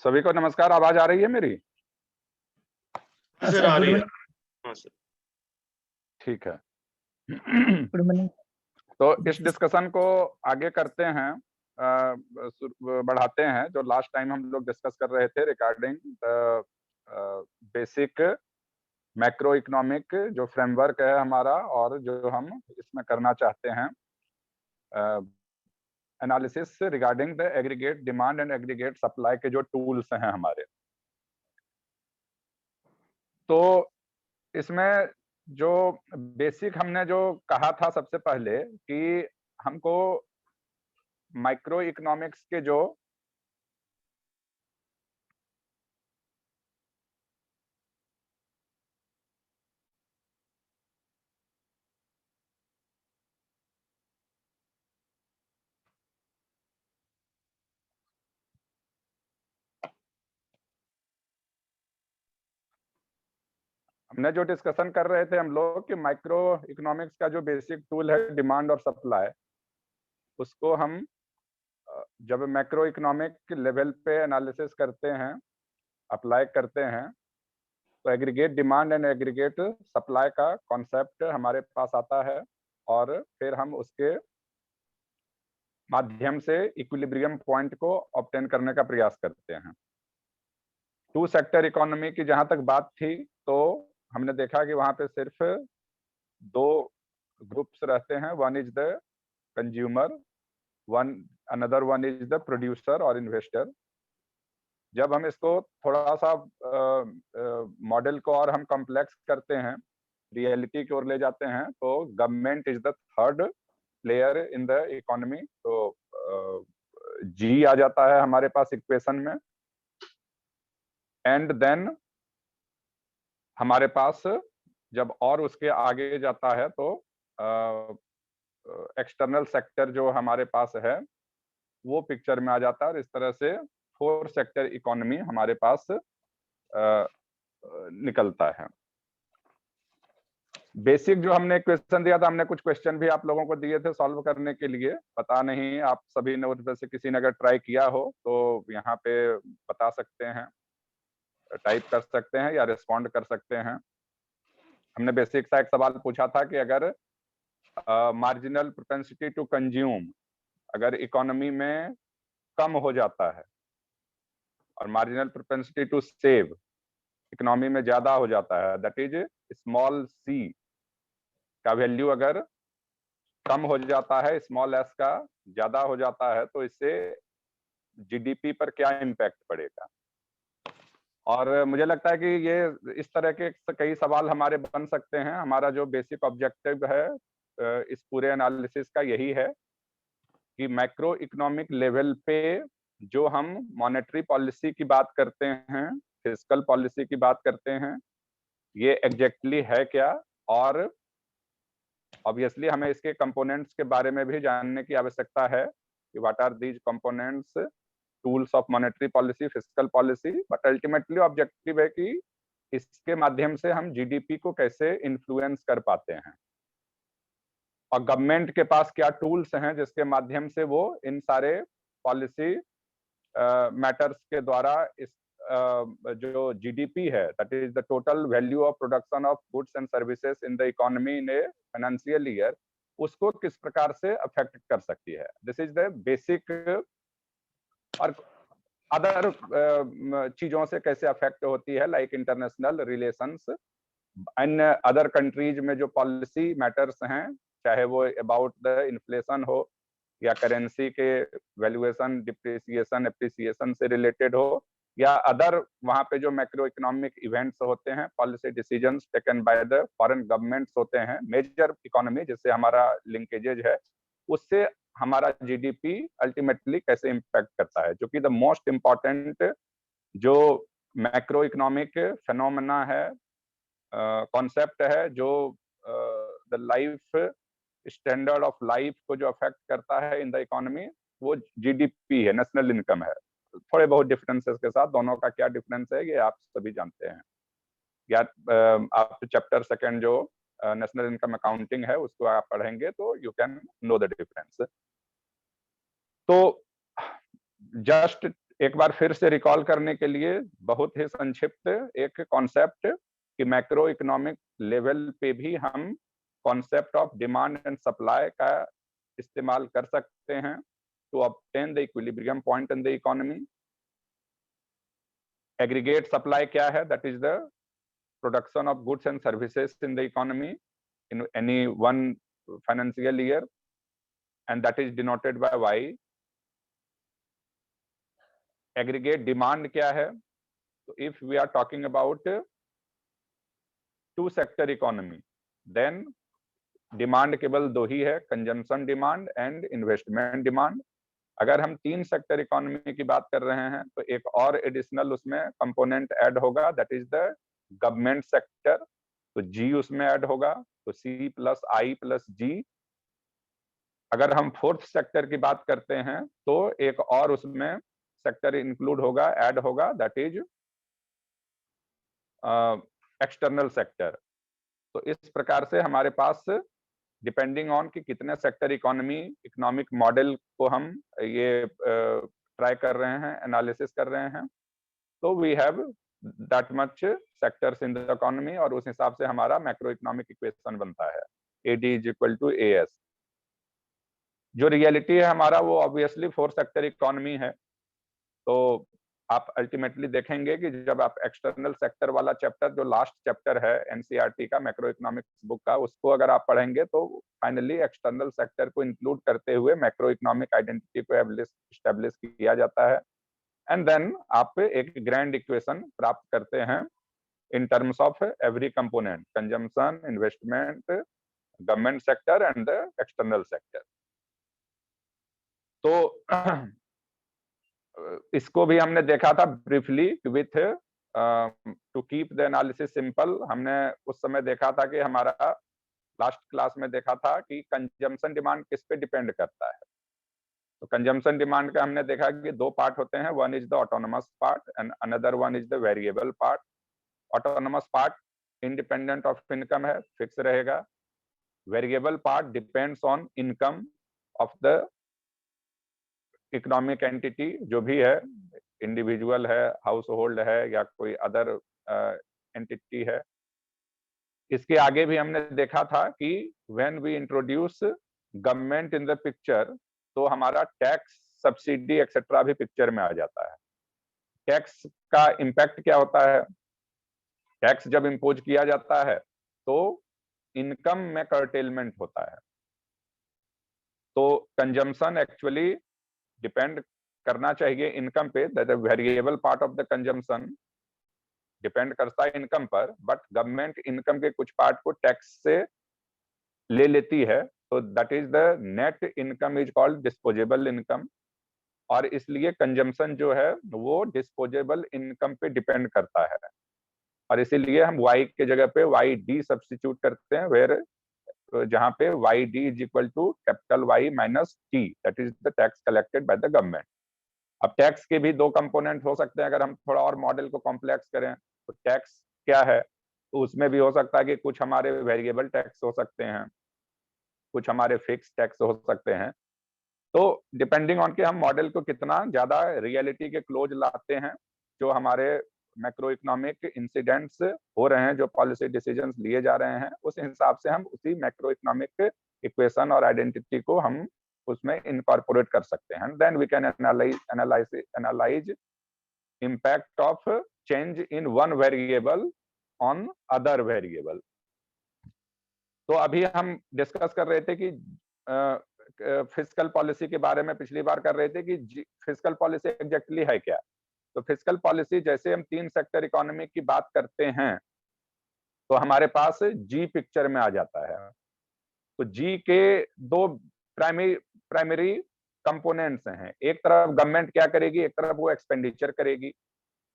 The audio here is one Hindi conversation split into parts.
सभी को नमस्कार। आवाज आ रही है मेरी? सर आ रही है। हाँ सर। ठीक है। Good morning. तो इस डिस्कशन को आगे करते हैं, बढ़ाते हैं। जो लास्ट टाइम हम लोग डिस्कस कर रहे थे रिगार्डिंग बेसिक मैक्रो इकोनॉमिक जो फ्रेमवर्क है हमारा, और जो हम इसमें करना चाहते हैं analysis regarding the aggregate demand and aggregate supply के जो टूल्स हैं हमारे। तो इसमें जो बेसिक हमने जो कहा था सबसे पहले कि हमको माइक्रो इकोनॉमिक्स के जो डिस्कशन कर रहे थे हम लोग कि माइक्रो इकोनॉमिक्स का जो बेसिक टूल है डिमांड और सप्लाई, उसको हम जब मैक्रो इकोनॉमिक लेवल पे एनालिसिस करते हैं, अप्लाई करते हैं, तो aggregate demand and aggregate supply का कॉन्सेप्ट हमारे पास आता है, और फिर हम उसके माध्यम से इक्विलिब्रियम पॉइंट को ऑब्टेन करने का प्रयास करते हैं। टू सेक्टर इकोनॉमी की जहां तक बात थी, तो हमने देखा कि वहां पे सिर्फ दो ग्रुप्स रहते हैं। One is the consumer, another one is the producer और इन्वेस्टर। जब हम इसको थोड़ा सा मॉडल को और हम कॉम्प्लेक्स करते हैं, रियलिटी की ओर ले जाते हैं, तो government is the third player in the economy. तो जी आ जाता है हमारे पास इक्वेशन में। एंड देन हमारे पास जब और उसके आगे जाता है तो एक्सटर्नल सेक्टर जो हमारे पास है वो पिक्चर में आ जाता है, और इस तरह से फोर सेक्टर इकोनॉमी हमारे पास निकलता है। बेसिक जो हमने क्वेश्चन दिया था, हमने कुछ क्वेश्चन भी आप लोगों को दिए थे सॉल्व करने के लिए। पता नहीं आप सभी ने उसमें से किसी ने अगर ट्राई किया हो तो यहाँ पे बता सकते हैं, टाइप कर सकते हैं या रिस्पॉन्ड कर सकते हैं। हमने बेसिक सा एक सवाल पूछा था कि अगर मार्जिनल प्रोपेंसिटी टू कंज्यूम अगर इकोनॉमी में कम हो जाता है, और marginal propensity to save economy में ज्यादा हो जाता है, दैट इज स्मॉल सी का वैल्यू अगर कम हो जाता है, स्मॉल एस का ज्यादा हो जाता है, तो इससे जीडीपी पर क्या इम्पैक्ट पड़ेगा। और मुझे लगता है कि ये इस तरह के कई सवाल हमारे बन सकते हैं। हमारा जो बेसिक ऑब्जेक्टिव है इस पूरे एनालिसिस का यही है कि मैक्रो इकोनॉमिक लेवल पे जो हम मॉनेटरी पॉलिसी की बात करते हैं, फिस्कल पॉलिसी की बात करते हैं, ये एग्जैक्टली है क्या, और ऑब्वियसली हमें इसके कंपोनेंट्स के बारे में भी जानने की आवश्यकता है कि what are these components, tools of monetary policy, fiscal policy. But ultimately objective है कि इसके माध्यम से हम जीडीपी को कैसे इन्फ्लुएंस कर पाते हैं, और गवर्नमेंट के पास क्या टूल्स हैं जिसके माध्यम से वो इन सारे पॉलिसी मैटर्स के द्वारा इस जो जीडीपी है, that is the total value of production of goods and services in the economy in a financial year, उसको किस प्रकार से अफेक्ट कर सकती है। This is the basic. और अदर चीजों से कैसे अफेक्ट होती है, लाइक इंटरनेशनल रिलेशंस, अन्य अदर कंट्रीज में जो पॉलिसी मैटर्स हैं, चाहे वो अबाउट द इन्फ्लेशन हो या करेंसी के वैल्यूएशन, डिप्रिसिएशन, एप्रिसिएशन से रिलेटेड हो, या अदर वहां पे जो मैक्रो इकोनॉमिक इवेंट्स होते हैं, policy decisions taken by the foreign governments होते हैं, मेजर इकोनॉमी जिससे हमारा लिंकेजेज है, उससे हमारा जीडीपी अल्टीमेटली कैसे इम्पैक्ट करता है, जो कि द मोस्ट इम्पॉर्टेंट जो मैक्रो इकोनॉमिक फेनोमेना है, कॉन्सेप्ट है, जो the life standard of life को जो अफेक्ट करता है इन द इकोनॉमी, वो जीडीपी है, नेशनल इनकम है। थोड़े बहुत डिफरेंसेस के साथ, दोनों का क्या डिफरेंस है ये आप सभी जानते हैं। या आप चैप्टर सेकंड जो नेशनल इनकम अकाउंटिंग है उसको आप पढ़ेंगे तो you can know the difference. तो जस्ट एक बार फिर से रिकॉल करने के लिए बहुत ही संक्षिप्त एक कॉन्सेप्ट कि मैक्रो इकोनॉमिक लेवल पे भी हम concept of demand and supply का इस्तेमाल कर सकते हैं to obtain the equilibrium point in the economy. Aggregate supply क्या है? That is the production of goods and services in the economy in any one financial year, and that is denoted by Y. Aggregate demand क्या है? तो if we are talking about two sector economy, then demand केवल दो ही है, consumption demand and investment demand. अगर हम तीन सेक्टर इकोनॉमी की बात कर रहे हैं तो एक और एडिशनल उसमें कंपोनेंट ऐड होगा, that is the government sector. तो जी उसमें ऐड होगा, तो सी प्लस आई प्लस जी। अगर हम फोर्थ सेक्टर की बात करते हैं तो एक और उसमें सेक्टर इंक्लूड होगा, ऐड होगा, दैट इज एक्सटर्नल सेक्टर। तो इस प्रकार से हमारे पास डिपेंडिंग ऑन कि कितने सेक्टर इकोनॉमिक मॉडल को हम ये ट्राई कर रहे हैं, एनालिसिस कर रहे हैं, तो we have that much sectors in the economy, और उस हिसाब से हमारा मैक्रो इकोनॉमिक इक्वेशन बनता है, AD is equal to A S. जो रियलिटी है हमारा वो ऑब्वियसली फोर सेक्टर इकोनॉमी है। तो आप अल्टीमेटली देखेंगे कि जब आप एक्सटर्नल सेक्टर वाला चैप्टर, जो लास्ट चैप्टर है एनसीईआरटी का मैक्रो इकोनॉमिक्स बुक का, उसको अगर आप पढ़ेंगे तो फाइनली एक्सटर्नल सेक्टर को इंक्लूड करते हुए मैक्रो इकोनॉमिक आइडेंटिटी को एस्टेब्लिश किया जाता है, एंड देन आप एक ग्रैंड इक्वेशन प्राप्त करते हैं in terms of every component, consumption, investment, government sector and the external sector. तो इसको भी हमने देखा था briefly with to keep the analysis simple. हमने उस समय देखा था कि हमारा लास्ट क्लास में देखा था कि कंजम्पशन डिमांड किस पे डिपेंड करता है। तो कंजम्पशन डिमांड का हमने देखा कि दो पार्ट होते हैं, one is the autonomous part and another one is the variable part. Autonomous part independent of income है, फिक्स रहेगा। Variable part depends on income of the economic entity, जो भी है, इंडिविजुअल है, हाउस होल्ड है, या कोई अदर एंटिटी है। इसके आगे भी हमने देखा था कि when we introduce government in the picture, तो हमारा टैक्स, सब्सिडी एक्सेट्रा भी पिक्चर में आ जाता है। टैक्स का इम्पैक्ट क्या होता है? टैक्स जब इम्पोज किया जाता है तो इनकम में कर्टेलमेंट होता है। तो कंजम्पशन एक्चुअली डिपेंड करना चाहिए इनकम पे, that variable part of the consumption depend करता है इनकम पर, बट गवर्नमेंट इनकम के कुछ पार्ट को टैक्स से ले लेती है, तो that is the net income is called disposable income. और इसलिए कंजम्पशन जो है वो डिस्पोजेबल इनकम पे डिपेंड करता है, और इसीलिए हम वाई के जगह पे वाई डी सब्स्टिट्यूट करते हैं, वेयर जहां पे Y D is equal to capital Y minus T, that is the tax collected by the government. अब टैक्स के भी दो कंपोनेंट हो सकते हैं। अगर हम थोड़ा और मॉडल को कॉम्प्लेक्स करें तो टैक्स क्या है, तो उसमें भी हो सकता है कि कुछ हमारे वेरिएबल टैक्स हो सकते हैं, कुछ हमारे फिक्स टैक्स हो सकते हैं। तो डिपेंडिंग ऑन कि हम मॉडल को कितना ज्यादा रियलिटी के क्लोज लाते हैं, जो हमारे मैक्रो इकोनॉमिक इंसिडेंट्स हो रहे हैं, जो पॉलिसी डिसीजंस लिए जा रहे हैं, उस हिसाब से हम उसी मैक्रो इकोनॉमिक इक्वेशन और आइडेंटिटी को हम उसमें इनकॉर्पोरेट कर सकते हैं। Then we can analyze impact of change in one variable on other variable. तो अभी हम डिस्कस कर रहे थे कि फिस्कल पॉलिसी के बारे में, पिछली बार कर रहे थे कि फिस्कल पॉलिसी एग्जैक्टली है क्या। तो फिस्कल पॉलिसी, जैसे हम तीन सेक्टर इकोनॉमी की बात करते हैं तो हमारे पास जी पिक्चर में आ जाता है। तो जी के दो प्राइमरी कंपोनेंट्स हैं, एक तरफ गवर्नमेंट क्या करेगी, एक तरफ वो एक्सपेंडिचर करेगी,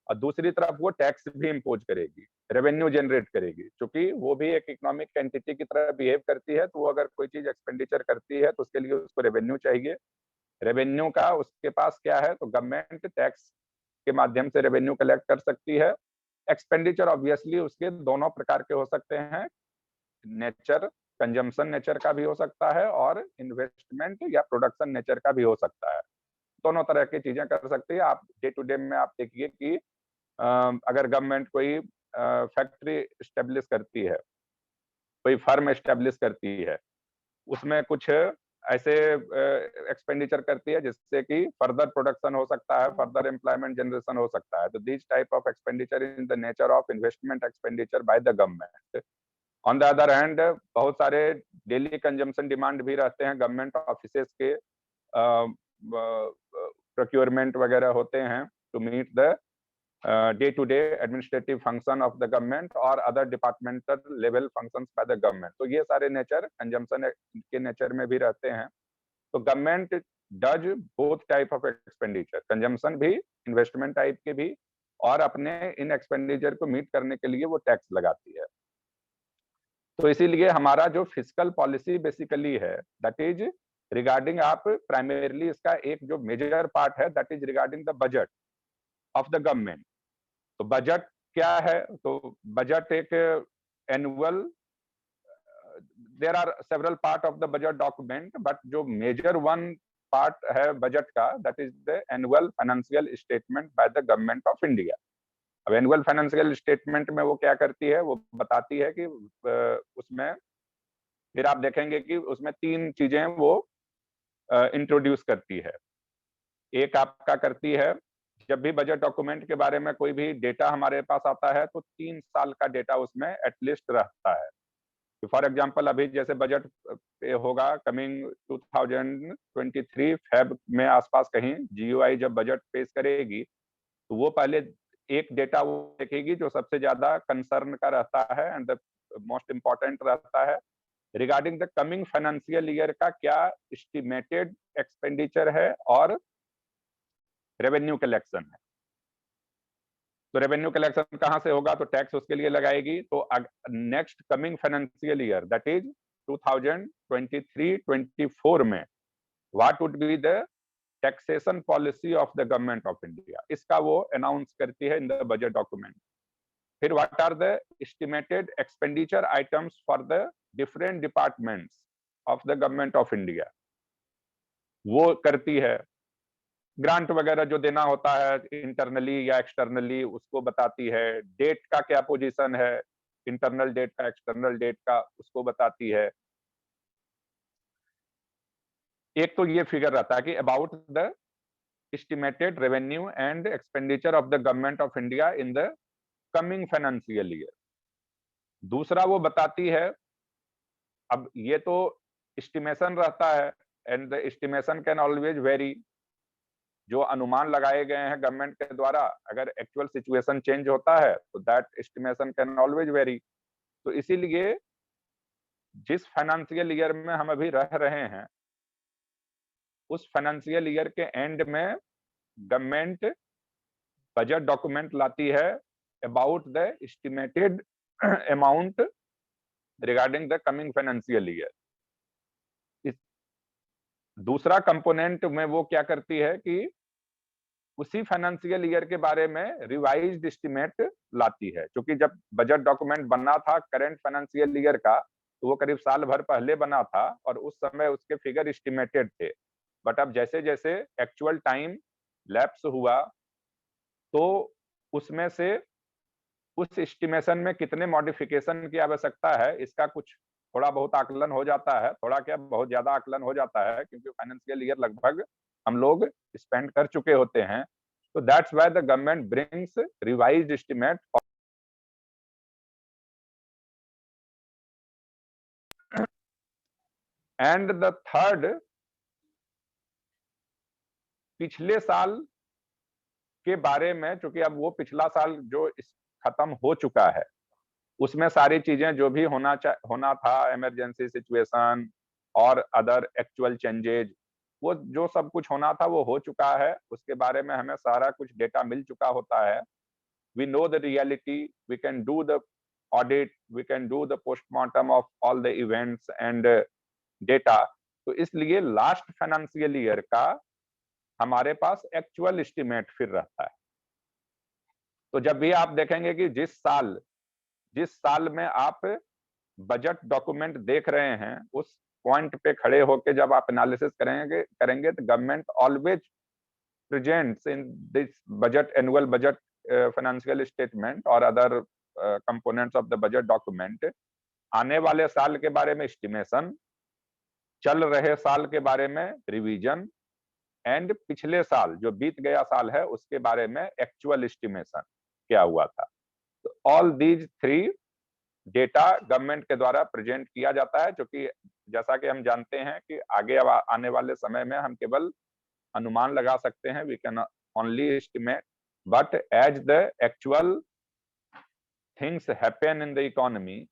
और दूसरी तरफ वो टैक्स भी इम्पोज करेगी, रेवेन्यू जनरेट करेगी। क्योंकि वो भी एक इकोनॉमिक एंटिटी की तरह बिहेव करती है, तो वो अगर कोई चीज एक्सपेंडिचर करती है तो उसके लिए उसको रेवेन्यू चाहिए। रेवेन्यू का उसके पास क्या है, तो गवर्नमेंट टैक्स के माध्यम से रेवेन्यू कलेक्ट कर सकती है। एक्सपेंडिचर ऑब्वियसली उसके दोनों प्रकार के हो सकते हैं, नेचर, कंजम्पशन नेचर का भी हो सकता है, और इन्वेस्टमेंट या प्रोडक्शन नेचर का भी हो सकता है। दोनों तरह की चीजें कर सकती है। आप डे टू डे में आप देखिए कि अगर गवर्नमेंट कोई फैक्ट्री स्टेब्लिश करती है, कोई फर्म स्टेब्लिश करती है, उसमें कुछ ऐसे एक्सपेंडिचर करती है जिससे कि फर्दर प्रोडक्शन हो सकता है, फर्दर एम्प्लॉयमेंट जनरेशन हो सकता है। तो this type of expenditure in the nature of investment expenditure bye the government. On the other hand बहुत सारे डेली कंजम्पशन डिमांड भी रहते हैं, गवर्नमेंट ऑफिसेस के प्रोक्योरमेंट वगैरह होते हैं to meet the day to day administrative function of the government और other departmental level functions by the government. तो ये सारे नेचर कंजम्पशन के नेचर में भी रहते हैं। तो government does both type of expenditure, consumption भी, इन्वेस्टमेंट टाइप के भी, और अपने इन एक्सपेंडिचर को मीट करने के लिए वो टैक्स लगाती है। तो इसीलिए हमारा जो फिस्कल पॉलिसी बेसिकली है दैट इज रिगार्डिंग, आप प्राइमरीली इसका एक जो मेजर पार्ट है that is regarding the budget of the government. तो बजट क्या है? तो बजट एक annual, there are several part of the budget document, but जो मेजर वन पार्ट है बजट का that is the annual financial statement by the government of India. अब एनुअल फाइनेंशियल स्टेटमेंट में वो क्या करती है, वो बताती है कि उसमें फिर आप देखेंगे कि उसमें 3 चीजें वो इंट्रोड्यूस करती है। एक आपका करती है, जब भी बजट डॉक्यूमेंट के बारे में कोई भी डेटा हमारे पास आता है तो 3 साल का डेटा उसमें एटलीस्ट रहता है। फॉर एग्जांपल अभी जैसे बजट होगा कमिंग 2023 फेब में आसपास कहीं, जीओआई जब बजट पेश करेगी तो वो पहले एक डेटा वो देखेगी जो सबसे ज्यादा कंसर्न का रहता है एंड द मोस्ट इंपॉर्टेंट रहता है regarding the coming financial year का क्या एस्टिमेटेड एक्सपेंडिचर है और रेवेन्यू कलेक्शन है। तो रेवेन्यू कलेक्शन कहां से होगा? तो टैक्स उसके लिए लगाएगी। तो next coming financial year that is 2023-24 में what would be the taxation policy of the government of India, इसका वो अनाउंस करती है इन द बजट डॉक्यूमेंट। फिर what are the estimated expenditure items for the different departments of the government of India, वो करती है। ग्रांट वगैरह जो देना होता है इंटरनली या एक्सटर्नली उसको बताती है। डेट का क्या पोजीशन है, इंटरनल डेट का, एक्सटर्नल डेट का, उसको बताती है। एक तो ये फिगर रहता है कि about the estimated revenue and expenditure of the government of India in the coming financial year. दूसरा वो बताती है, अब ये तो एस्टिमेशन रहता है and the estimation can always very, जो अनुमान लगाए गए हैं गवर्नमेंट के द्वारा, अगर एक्चुअल सिचुएशन चेंज होता है तो that estimation can always very. तो इसीलिए जिस फाइनेंशियल ईयर में हम अभी रह रहे हैं उस फाइनेंशियल ईयर के एंड में गवर्नमेंट बजट डॉक्यूमेंट लाती है about the estimated amount regarding the coming financial year. दूसरा कंपोनेंट में वो क्या करती है कि उसी फाइनेंशियल ईयर के बारे में रिवाइज्ड एस्टिमेट लाती है। क्योंकि जब बजट डॉक्यूमेंट बना था करंट फाइनेंशियल ईयर का तो वो करीब साल भर पहले बना था और उस समय उसके फिगर एस्टिमेटेड थे। बट अब जैसे जैसे एक्चुअल टाइम लैप्स हुआ तो उसमें से उस एस्टिमेशन में कितने मॉडिफिकेशन की आवश्यकता है इसका कुछ थोड़ा बहुत आकलन हो जाता है। थोड़ा क्या, बहुत ज्यादा आकलन हो जाता है क्योंकि फाइनेंशियल ईयर लगभग हम लोग स्पेंड कर चुके होते हैं। तो that's why the government brings revised estimate. And the third, पिछले साल के बारे में, क्योंकि अब वो पिछला साल जो खत्म हो चुका है उसमें सारी चीजें जो भी होना था, इमरजेंसी सिचुएशन और अदर एक्चुअल चेंजेज, वो जो सब कुछ होना था वो हो चुका है। उसके बारे में हमें सारा कुछ डेटा मिल चुका होता है। We know the reality, we can do the audit, we can do the postmortem of all the events and data. तो इसलिए लास्ट फाइनेंशियल ईयर का हमारे पास एक्चुअल एस्टिमेट फिर रहता है। तो जब भी आप देखेंगे कि जिस साल में आप बजट डॉक्यूमेंट देख रहे हैं उस पॉइंट पे खड़े होके जब आप एनालिसिस करेंगे तो government always presents in this budget, annual budget, financial statement or other components of the budget document, आने वाले साल के बारे में एस्टिमेशन, चल रहे साल के बारे में रिवीजन, एंड पिछले साल जो बीत गया साल है उसके बारे में एक्चुअल एस्टिमेशन क्या हुआ था। तो all these three data government के द्वारा प्रेजेंट किया जाता है, क्योंकि जैसा कि हम जानते हैं कि आगे आने वाले समय में हम केवल अनुमान लगा सकते हैं, we can only estimate, but as the actual things happen in the economy,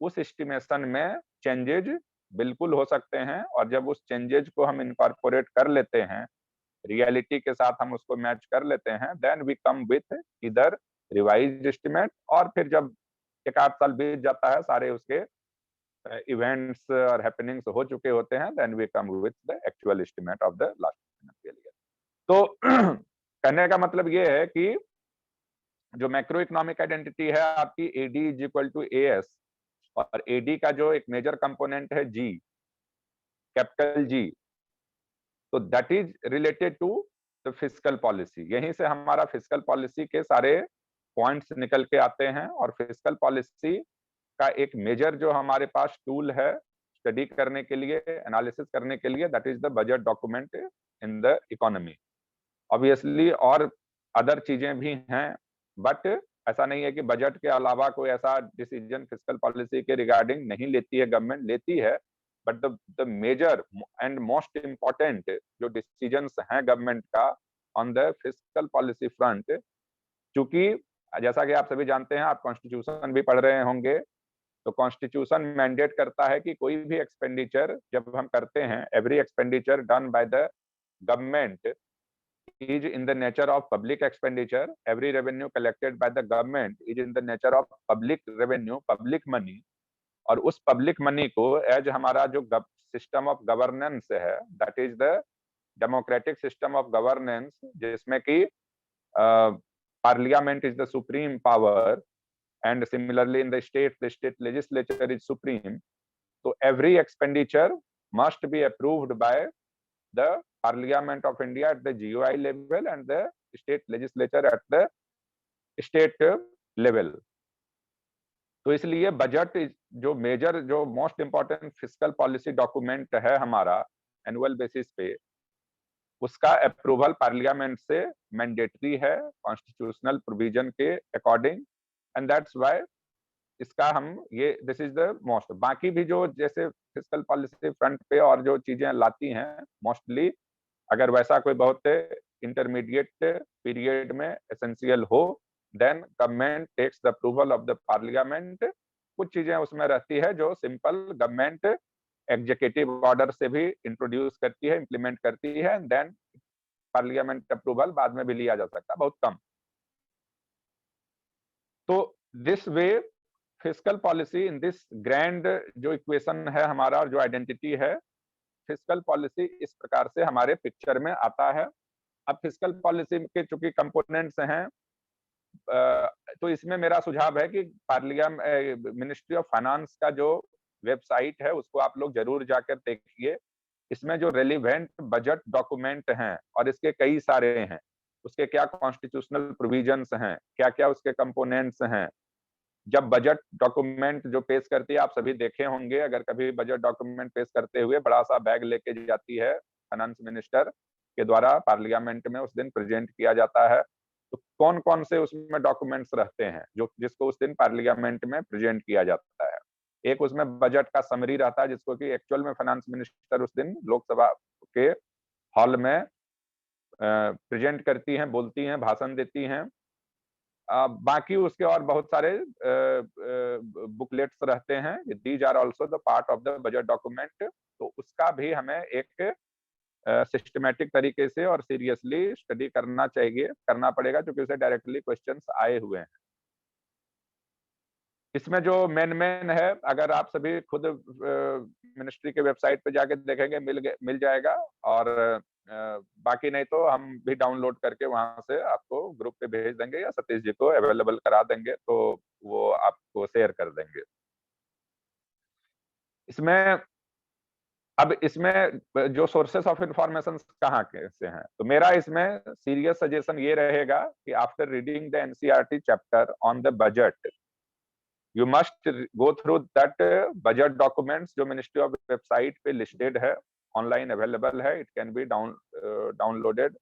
उस एस्टिमेशन में चेंजेज बिल्कुल हो सकते हैं, और जब उस चेंजेज को हम इनकॉर्पोरेट कर लेते हैं, रियलिटी के साथ हम उसको मैच कर लेते हैं, देन वी कम विथ इधर रिवाइज्ड एस्टिमेट, और फिर जब एक आध साल बीत जाता है, सारे उसके इवेंट्स और हैपनिंग्स हो चुके होते हैं, then we come with the actual estimate of the last financial year. तो कहने का मतलब ये है कि जो मैक्रो इकोनॉमिक आइडेंटिटी है आपकी, AD is equal to AS, और एडी का जो एक मेजर कंपोनेंट है जी, कैपिटल जी, तो that is related to the fiscal policy. यहीं से हमारा फिस्कल पॉलिसी के सारे पॉइंट्स निकल के आते हैं, और फिस्कल पॉलिसी का एक मेजर जो हमारे पास टूल है स्टडी करने के लिए, एनालिसिस करने के लिए, that is the budget document in the economy. Obviously और अदर चीजें भी हैं, बट ऐसा नहीं है कि बजट के अलावा कोई ऐसा डिसीजन फिस्कल पॉलिसी के रिगार्डिंग नहीं लेती है गवर्नमेंट, लेती है, but the major and most important जो डिसीजंस हैं गवर्नमेंट का on the fiscal policy front, क्योंकि जैसा कि आप सभी जानते हैं, आप कॉन्स्टिट्यूशन भी पढ़ रहे होंगे, तो कॉन्स्टिट्यूशन मैंडेट करता है कि कोई भी एक्सपेंडिचर जब हम करते हैं, every expenditure done by the government is in the nature of public expenditure, every revenue collected by the government is in the nature of public revenue, public money, और उस पब्लिक मनी को एज हमारा जो सिस्टम ऑफ गवर्नेंस है, that is the democratic system of governance, जिसमें कि Parliament is the supreme power, and similarly in the state legislature is supreme, तो every expenditure must be approved by the Parliament of India at the GOI level and the state legislature at the state level. तो इसलिए बजट जो मेजर, जो most important fiscal policy document है हमारा एनुअल बेसिस पे, उसका अप्रूवल पार्लियामेंट से मैंडेटरी है कॉन्स्टिट्यूशनल प्रोविजन के अकॉर्डिंग, एंड दैट्स व्हाई इसका हम ये दिस इज द मोस्ट। बाकी भी जो जैसे फिस्कल पॉलिसी फ्रंट पे और जो चीजें लाती हैं, मोस्टली अगर वैसा कोई बहुत इंटरमीडिएट पीरियड में एसेंशियल हो, then government takes the approval of the parliament. कुछ चीजें उसमें रहती है जो सिंपल गवर्नमेंट एग्जीक्यूटिव ऑर्डर से भी इंट्रोड्यूस करती है, इंप्लीमेंट करती है, देन पार्लियामेंट अप्रूवल बाद में भी लिया जा सकता है, बहुत कम। तो this way fiscal policy in this grand जो इक्वेशन है हमारा, और जो आइडेंटिटी है, फिस्कल पॉलिसी इस प्रकार से हमारे पिक्चर में आता है। अब फिस्कल पॉलिसी के चूंकि कंपोनेंट्स हैं, तो इसमें मेरा सुझाव है कि मिनिस्ट्री ऑफ फाइनेंस का जो वेबसाइट है उसको आप लोग जरूर जाकर देखिए। इसमें जो रेलिवेंट बजट डॉक्यूमेंट हैं, और इसके कई सारे हैं, उसके क्या कॉन्स्टिट्यूशनल प्रोविजंस हैं, क्या क्या उसके कंपोनेंट्स हैं। जब बजट डॉक्यूमेंट जो पेश करती है, आप सभी देखे होंगे, अगर कभी बजट डॉक्यूमेंट पेश करते हुए बड़ा सा बैग लेके जाती है फाइनेंस मिनिस्टर के द्वारा पार्लियामेंट में, उस दिन प्रेजेंट किया जाता है, तो कौन कौन से उसमें डॉक्यूमेंट्स रहते हैं जो जिसको उस दिन पार्लियामेंट में प्रेजेंट किया जाता है। एक उसमें बजट का समरी रहता है, जिसको कि एक्चुअल में फाइनेंस मिनिस्टर उस दिन लोकसभा के हॉल में प्रेजेंट करती हैं, बोलती हैं, भाषण देती हैं। बाकी उसके और बहुत सारे बुकलेट्स रहते हैं, these are also the part of the budget document. तो उसका भी हमें एक सिस्टमैटिक तरीके से और सीरियसली स्टडी करना चाहिए, करना पड़ेगा, क्योंकि उसे डायरेक्टली क्वेश्चंस आए हुए हैं। इसमें जो मेन है, अगर आप सभी खुद मिनिस्ट्री के वेबसाइट पे जाके देखेंगे, मिल जाएगा, और बाकी नहीं तो हम भी डाउनलोड करके वहां से आपको ग्रुप पे भेज देंगे, या सतीश जी को अवेलेबल करा देंगे, तो वो आपको शेयर कर देंगे। इसमें अब इसमें जो सोर्सेस ऑफ इंफॉर्मेशन कहाँ के से हैं, तो मेरा इसमें सीरियस सजेशन ये रहेगा कि after reading the NCERT chapter on the budget, you must go through that budget documents जो मिनिस्ट्री ऑफ वेबसाइट पे लिस्टेड है, ऑनलाइन अवेलेबल है, इट कैन बी डाउनलोडेड,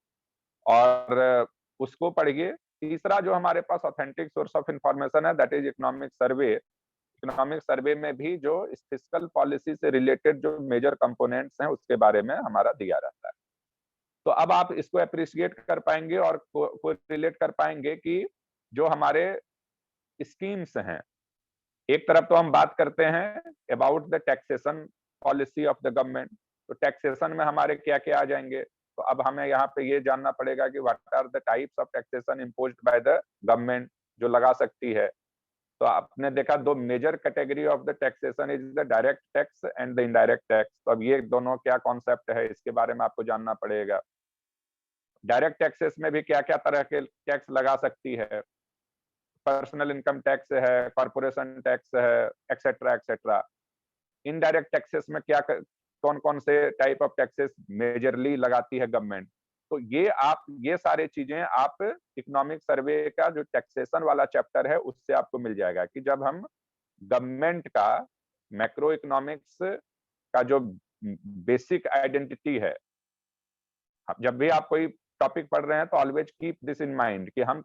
और उसको पढ़िए। तीसरा जो हमारे पास ऑथेंटिक सोर्स ऑफ इंफॉर्मेशन है, that is economic survey. Economic survey में भी जो फिस्कल पॉलिसी से रिलेटेड जो मेजर कंपोनेंट्स हैं उसके बारे में हमारा दिया रहता है। तो अब आप इसको अप्रिशिएट कर पाएंगे और को रिलेट कर पाएंगे कि जो हमारे स्कीम्स हैं, एक तरफ तो हम बात करते हैं about the taxation policy of the government, तो टैक्सेशन में हमारे क्या क्या आ जाएंगे, तो अब हमें यहाँ पे ये जानना पड़ेगा कि what are the types of taxation imposed by the government जो लगा सकती है। तो आपने देखा दो major category of the taxation is the direct tax and the indirect tax. तो अब ये दोनों क्या कॉन्सेप्ट है इसके बारे में आपको जानना पड़ेगा। डायरेक्ट टैक्सेस में भी क्या क्या तरह के टैक्स लगा सकती है, पर्सनल इनकम टैक्स है, कॉर्पोरेशन टैक्स है, एक्सेट्रा एक्सेट्रा। इनडायरेक्ट टैक्सेस में क्या कौन कौन से टाइप ऑफ टैक्सेस मेजरली लगाती है गवर्नमेंट। तो ये सारे चीजें आप इकोनॉमिक सर्वे का जो टैक्सेशन वाला चैप्टर है उससे आपको मिल जाएगा कि जब हम गवर्नमेंट का मैक्रो इकोनॉमिक्स का जो बेसिक आइडेंटिटी है, जब भी आप कोई टॉपिक पढ़ रहे हैं तो always keep this in mind कि हम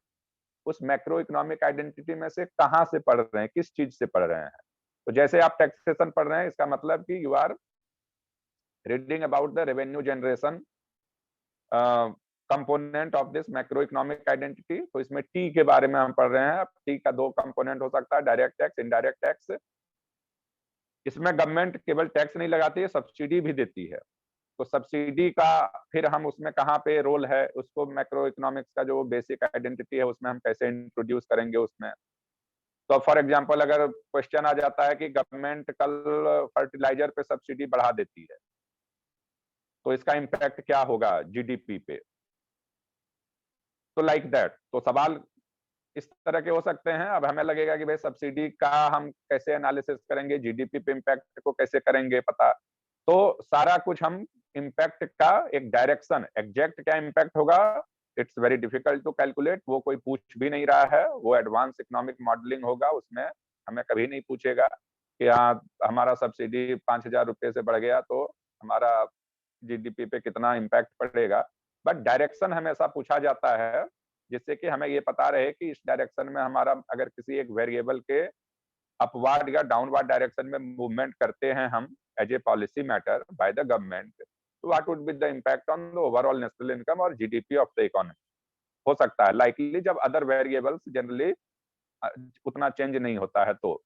उस मैक्रो इकोनॉमिक आइडेंटिटी में से कहां से पढ़ रहे हैं, किस चीज से पढ़ रहे हैं। तो जैसे आप टैक्सेशन पढ़ रहे हैं, इसका मतलब कि you are reading about the revenue generation component of this macro economic identity. तो इसमें टी के बारे में हम पढ़ रहे हैं। अब टी का दो कंपोनेंट हो सकता है, डायरेक्ट टैक्स, इनडायरेक्ट टैक्स। इसमें गवर्नमेंट केवल टैक्स नहीं लगाती है, सब्सिडी भी देती है। तो सब्सिडी का फिर हम उसमें कहाँ पे रोल है, उसको मैक्रो इकोनॉमिक्स का जो बेसिक आइडेंटिटी है उसमें हम कैसे इंट्रोड्यूस करेंगे उसमें। तो फॉर एग्जांपल अगर क्वेश्चन आ जाता है कि गवर्नमेंट कल फर्टिलाइजर पे सब्सिडी बढ़ा देती है, तो इसका इम्पैक्ट क्या होगा जीडीपी पे। तो लाइक दैट, तो सवाल इस तरह के हो सकते हैं। अब हमें लगेगा कि भाई सब्सिडी का हम कैसे एनालिसिस करेंगे, जीडीपी पे इम्पैक्ट को कैसे करेंगे पता। तो सारा कुछ हम इम्पैक्ट का एक डायरेक्शन, एग्जैक्ट क्या इम्पैक्ट होगा, it's very difficult to calculate. वो कोई पूछ भी नहीं रहा है, वो एडवांस इकोनॉमिक मॉडलिंग होगा, उसमें हमें कभी नहीं पूछेगा कि हाँ हमारा सब्सिडी 5,000 रुपए से बढ़ गया तो हमारा जीडीपी पे कितना इम्पैक्ट पड़ेगा। बट डायरेक्शन हमेशा पूछा जाता है, जिससे कि हमें ये पता रहे कि इस डायरेक्शन में हमारा अगर किसी एक वेरिएबल के अपवार्ड या डाउनवर्ड डायरेक्शन में मूवमेंट करते हैं हम as a policy matter by the government, तो what would be the impact on the overall national income और जीडीपी ऑफ द इकोनॉमी। हो सकता है लाइकली जब अदर वेरिएबल्स जनरली उतना चेंज नहीं होता है। तो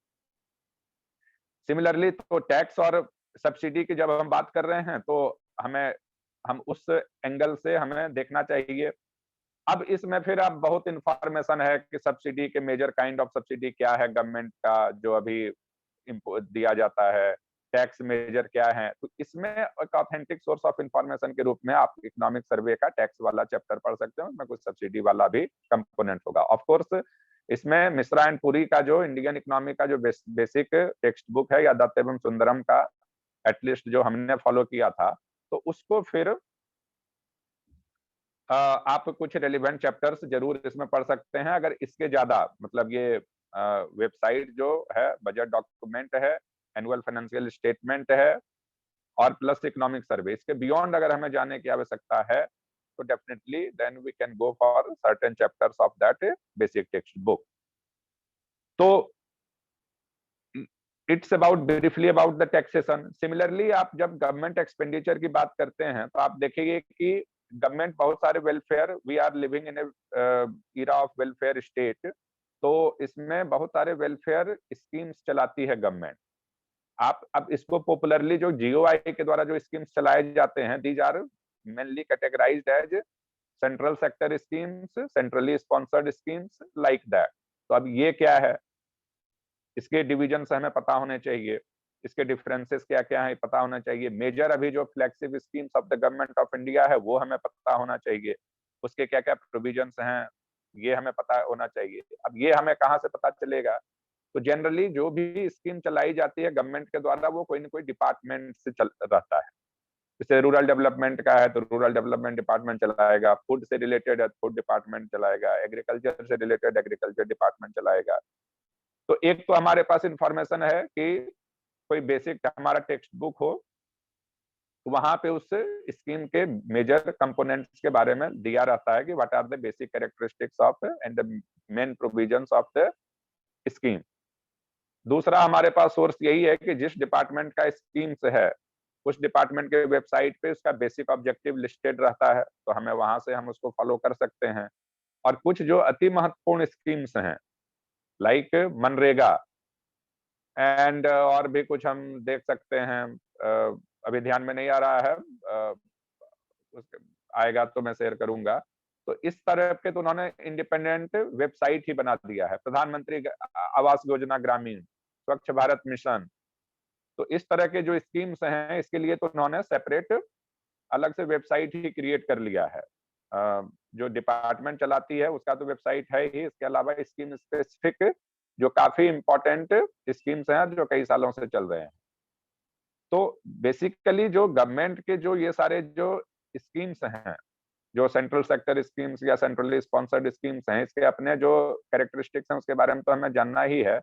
सिमिलरली तो टैक्स और सब्सिडी की जब हम बात कर रहे हैं तो हम उस एंगल से हमें देखना चाहिए। अब इसमें फिर अब बहुत इंफॉर्मेशन है कि सब्सिडी के मेजर काइंड ऑफ सब्सिडी क्या है गवर्नमेंट का जो अभी दिया जाता है, टैक्स मेजर क्या है। तो इसमें एक ऑथेंटिक सोर्स ऑफ इंफॉर्मेशन के रूप में आप इकोनॉमिक सर्वे का टैक्स वाला चैप्टर पढ़ सकते हो, उसमें कुछ सब्सिडी वाला भी कंपोनेंट होगा। ऑफ कोर्स इसमें मिश्रा एंड पुरी का जो इंडियन इकोनॉमी का जो बेसिक टेक्स्ट बुक है या दत्त एवं सुंदरम का एटलीस्ट जो हमने फॉलो किया था, तो उसको फिर आप कुछ रेलिवेंट चैप्टर्स जरूर इसमें पढ़ सकते हैं। अगर इसके ज्यादा मतलब ये वेबसाइट जो है बजट डॉक्यूमेंट है, एनुअल फाइनेंशियल स्टेटमेंट है और प्लस इकोनॉमिक सर्वे, इसके बियॉन्ड अगर हमें जाने की आवश्यकता है तो definitely then we can go for certain chapters of that basic text book. तो it's about briefly about the taxation. Similarly आप जब गवर्नमेंट एक्सपेंडिचर की बात करते हैं तो आप देखेंगे कि गवर्नमेंट बहुत सारे welfare, we are living in era of welfare state, तो इसमें बहुत सारे वेलफेयर स्कीम्स चलाती है गवर्नमेंट। आप अब इसको पॉपुलरली जो जीओआई के द्वारा जो स्कीम्स चलाए जाते हैं, these are mainly categorized as central sector schemes, centrally sponsored schemes like that. तो अब ये क्या है, इसके डिविजन हमें पता होने चाहिए, इसके डिफरेंसेस क्या क्या है पता होना चाहिए। मेजर अभी जो flagship schemes of the government of India है वो हमें पता होना चाहिए, उसके क्या क्या प्रोविजंस हैं ये हमें पता होना चाहिए। अब ये हमें कहाँ से पता चलेगा, तो जनरली जो भी स्कीम चलाई जाती है गवर्नमेंट के द्वारा वो कोई ना कोई डिपार्टमेंट से चल रहता है। जैसे रूरल डेवलपमेंट का है तो रूरल डेवलपमेंट डिपार्टमेंट चलाएगा, फूड से रिलेटेड है फूड डिपार्टमेंट चलाएगा, एग्रीकल्चर से रिलेटेड एग्रीकल्चर डिपार्टमेंट चलाएगा। तो एक तो हमारे पास इंफॉर्मेशन है कि कोई बेसिक हमारा टेक्स्ट बुक हो, वहां पे उस स्कीम के मेजर कंपोनेंट्स के बारे में दिया रहता है कि what are the basic characteristics of and the main provisions of the scheme. दूसरा हमारे पास सोर्स यही है कि जिस डिपार्टमेंट का स्कीम से है उस डिपार्टमेंट के वेबसाइट पे उसका बेसिक ऑब्जेक्टिव लिस्टेड रहता है, तो हमें वहां से हम उसको फॉलो कर सकते हैं। और कुछ जो अति महत्वपूर्ण स्कीम्स हैं लाइक मनरेगा एंड और भी कुछ हम देख सकते हैं, अभी ध्यान में नहीं आ रहा है, आएगा तो मैं शेयर करूंगा। तो इस तरह के तो उन्होंने इंडिपेंडेंट वेबसाइट ही बना दिया है, प्रधानमंत्री आवास योजना ग्रामीण, स्वच्छ भारत मिशन। तो इस तरह के जो स्कीम्स हैं इसके लिए तो उन्होंने सेपरेट अलग से वेबसाइट ही क्रिएट कर लिया है। जो डिपार्टमेंट चलाती है उसका तो वेबसाइट है ही, इसके अलावा स्कीम स्पेसिफिक जो काफी इंपॉर्टेंट स्कीम्स हैं जो कई सालों से चल रहे हैं। तो बेसिकली जो गवर्नमेंट के जो ये सारे जो स्कीम्स हैं, जो सेंट्रल सेक्टर स्कीम्स या सेंट्रली स्पॉन्सर्ड स्कीम्स हैं, इसके अपने जो कैरेक्टरिस्टिक्स हैं उसके बारे में तो हमें जानना ही है।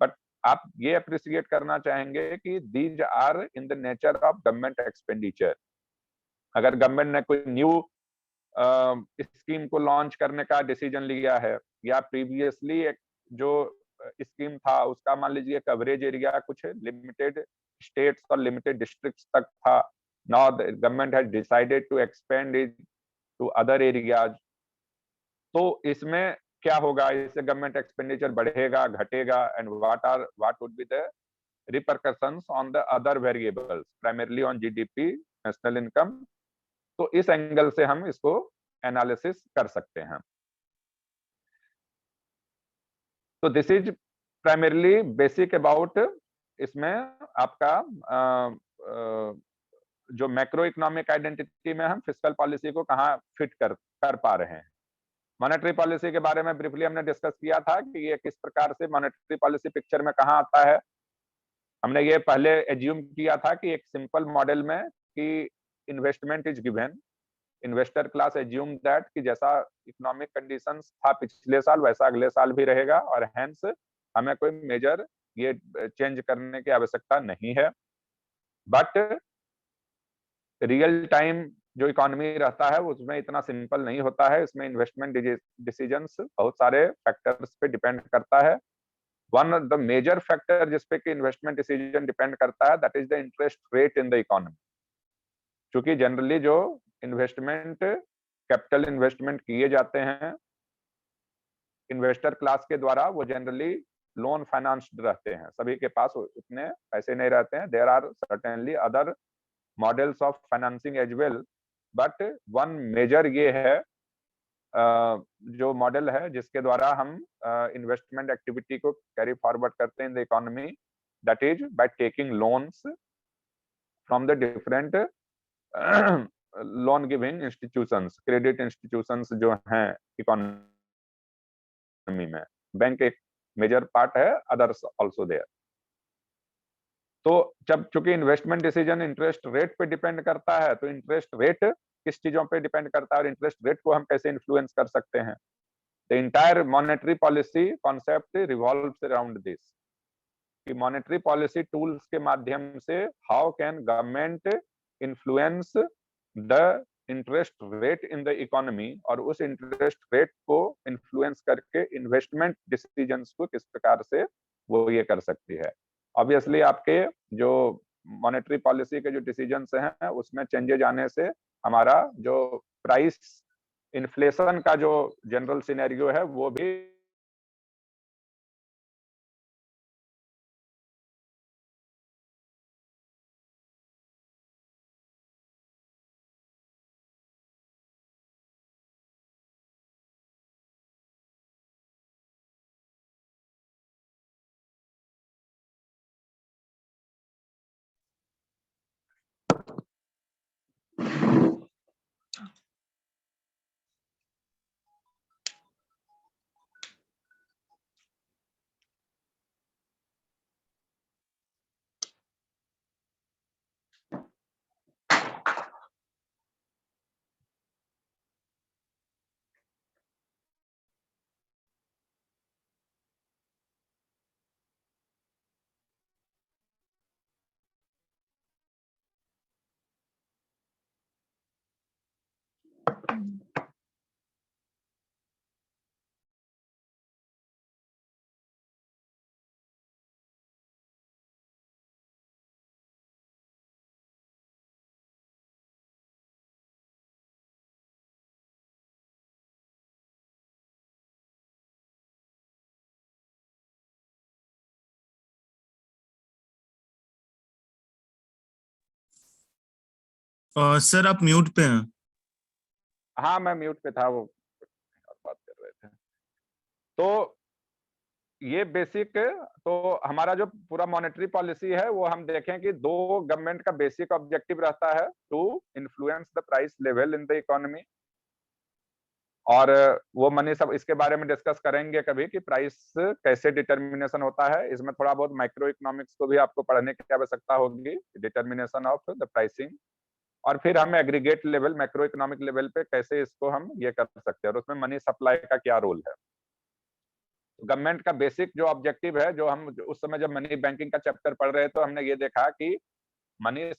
बट आप ये अप्रिशिएट करना चाहेंगे कि these are in the nature of government expenditure. अगर गवर्नमेंट ने कोई न्यू स्कीम को लॉन्च करने का डिसीजन लिया है या प्रीवियसली एक जो स्कीम था उसका मान लीजिए कवरेज एरिया कुछ लिमिटेड स्टेट्स और लिमिटेड डिस्ट्रिक्ट्स तक था, now the government has decided to expand it to other areas, तो इसमें क्या होगा, इससे गवर्नमेंट एक्सपेंडिचर बढ़ेगा घटेगा and what would be the repercussions on the other variables primarily on GDP national income. तो इस एंगल से हम इसको एनालिसिस कर सकते हैं। तो this is primarily basic about इसमें आपका जो मैक्रो इकोनॉमिक आइडेंटिटी में हम फिस्कल पॉलिसी को कहाँ फिट कर पा रहे हैं। मॉनेटरी पॉलिसी के बारे में ब्रीफली हमने डिस्कस किया था कि ये किस प्रकार से मॉनेटरी पॉलिसी पिक्चर में कहाँ आता है। हमने ये पहले एज्यूम किया था कि एक सिंपल मॉडल में कि investment is given, investor class assume that कि जैसा इकोनॉमिक कंडीशंस था पिछले साल वैसा अगले साल भी रहेगा और हेंस हमें कोई मेजर ये चेंज करने की आवश्यकता नहीं है। बट रियल टाइम जो इकोनॉमी रहता है उसमें इतना सिंपल नहीं होता है, इसमें इन्वेस्टमेंट डिसीजंस बहुत सारे फैक्टर्स पे डिपेंड करता है। One of the major factor जिसपे कि इन्वेस्टमेंट डिसीजन डिपेंड करता है that is the interest rate in the economy. क्योंकि जनरली जो इन्वेस्टमेंट कैपिटल इन्वेस्टमेंट किए जाते हैं इन्वेस्टर क्लास के द्वारा वो जनरली लोन फाइनेंस्ड रहते हैं, सभी के पास उतने पैसे नहीं रहते हैं। There are certainly other models of financing as well, but one major ये है जो मॉडल है जिसके द्वारा हम इन्वेस्टमेंट एक्टिविटी को कैरी फॉरवर्ड करते हैं in the economy, that is by taking loans from the different loan giving institutions, credit institutions जो हैं इकोनॉमी में। बैंक एक मेजर पार्ट है, अदर्स आल्सो देयर। तो जब चूंकि इन्वेस्टमेंट डिसीजन इंटरेस्ट रेट पे डिपेंड करता है तो इंटरेस्ट रेट किस चीजों पे डिपेंड करता है और इंटरेस्ट रेट को हम कैसे इन्फ्लुएंस कर सकते हैं। The entire monetary policy concept revolves around this कि मॉनेटरी पॉलिसी टूल्स के माध्यम से how can government influence the interest rate in the economy और उस इंटरेस्ट रेट को इन्फ्लुएंस करके इन्वेस्टमेंट डिसीजंस को किस प्रकार से वो ये कर सकती है। ऑब्वियसली आपके जो मॉनेटरी पॉलिसी के जो डिसीजंस हैं उसमें चेंजेज आने से हमारा जो प्राइस इन्फ्लेशन का जो जनरल सिनेरियो है वो भी सर आप म्यूट पे हैं। हाँ मैं म्यूट पे था, वो बात कर रहे थे। तो ये बेसिक, तो हमारा जो पूरा मॉनेटरी पॉलिसी है वो हम देखें कि दो गवर्नमेंट का बेसिक ऑब्जेक्टिव रहता है, to influence the price level in the economy. और वो मनी सब इसके बारे में डिस्कस करेंगे कभी कि प्राइस कैसे डिटर्मिनेशन होता है। इसमें थोड़ा बहुत माइक्रो इकोनॉमिक्स को भी आपको पढ़ने की आवश्यकता होगी, डिटर्मिनेशन ऑफ द प्राइसिंग। और फिर हम aggregate level, macro economic level पे कैसे इसको हम ये कर सकते हैं, और उसमें मनी सप्लाई का क्या रोल है। गवर्नमेंट का बेसिक जो ऑब्जेक्टिव है, जो हम उस समय जब मनी बैंकिंग का चैप्टर पढ़ रहे थे तो हमने ये देखा कि मनी,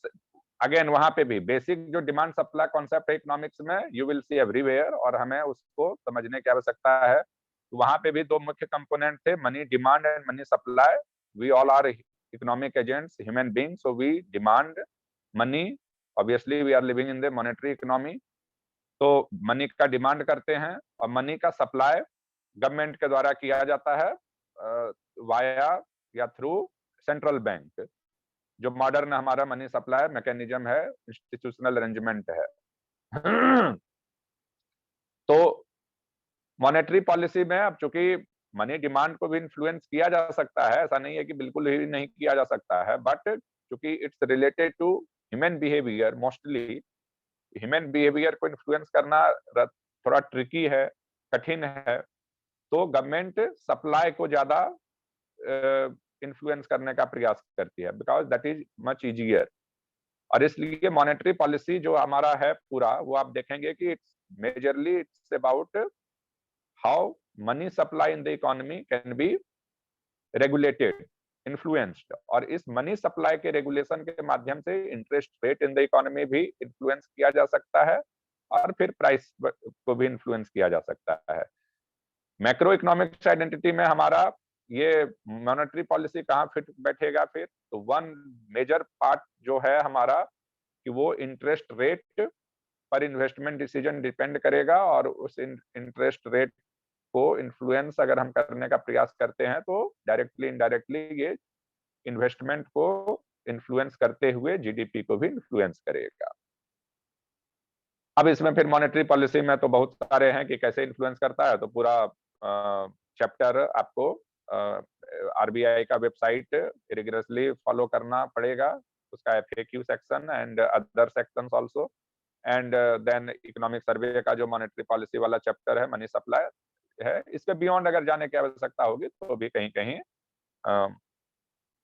अगेन वहां पे भी बेसिक जो डिमांड सप्लाई कॉन्सेप्ट है इकोनॉमिक्स में, यू विल सी एवरीवेयर, और हमें उसको समझने की आवश्यकता है। तो वहां पे भी दो मुख्य कंपोनेंट थे, money demand and money supply. We all are economic agents, human being, so we demand money, obviously we are living in the monetary economy. तो मनी का डिमांड करते हैं, और मनी का सप्लाई गवर्नमेंट के द्वारा किया जाता है वाया या थ्रू सेंट्रल बैंक। जो मॉडर्न हमारा मनी सप्लाई मैकेनिज्म है, इंस्टीट्यूशनल अरेंजमेंट है। तो मॉनेटरी पॉलिसी में अब चूंकि मनी डिमांड को भी इन्फ्लुएंस किया जा सकता है, ऐसा नहीं है कि बिल्कुल ही नहीं किया जा सकता है, बट चूंकि it's related to human behaviour, mostly human behaviour को इन्फ्लुएंस करना थोड़ा ट्रिकी है, कठिन है। तो गवर्नमेंट सप्लाई को ज्यादा इन्फ्लुएंस करने का प्रयास करती है, because that is much easier. और इसलिए मॉनेटरी पॉलिसी जो हमारा है पूरा, वो आप देखेंगे कि it's majorly it's about how many supply in the economy can be regulated, influenced. और इस मनी सप्लाई के रेगुलेशन के माध्यम से interest rate in the economy भी इन्फ्लुएंस किया जा सकता है, और फिर प्राइस को भी इन्फ्लुएंस किया जा सकता है। मैक्रो इकोनॉमिक्स आइडेंटिटी में हमारा ये मॉनेटरी पॉलिसी कहाँ फिट बैठेगा फिर, तो वन मेजर पार्ट जो है हमारा कि वो इंटरेस्ट रेट पर इन्वेस्टमेंट डिसीजन डिपेंड करेगा, और उस इंटरेस्ट रेट को इन्फ्लुएंस अगर हम करने का प्रयास करते हैं तो डायरेक्टली इनडायरेक्टली ये इन्वेस्टमेंट को इन्फ्लुएंस करते हुए जीडीपी को भी इन्फ्लुएंस करेगा। अब इसमें फिर मॉनेटरी पॉलिसी में तो बहुत सारे हैं कि कैसे इन्फ्लुएंस करता है, तो पूरा चैप्टर आपको आरबीआई का वेबसाइट रिगरसली फॉलो करना पड़ेगा, उसका FAQ section and other sections also. And then economic survey का जो मॉनेटरी पॉलिसी वाला चैप्टर है, मनी सप्लाई है। इसके बियॉन्ड अगर जाने की आवश्यकता होगी तो भी कहीं कहीं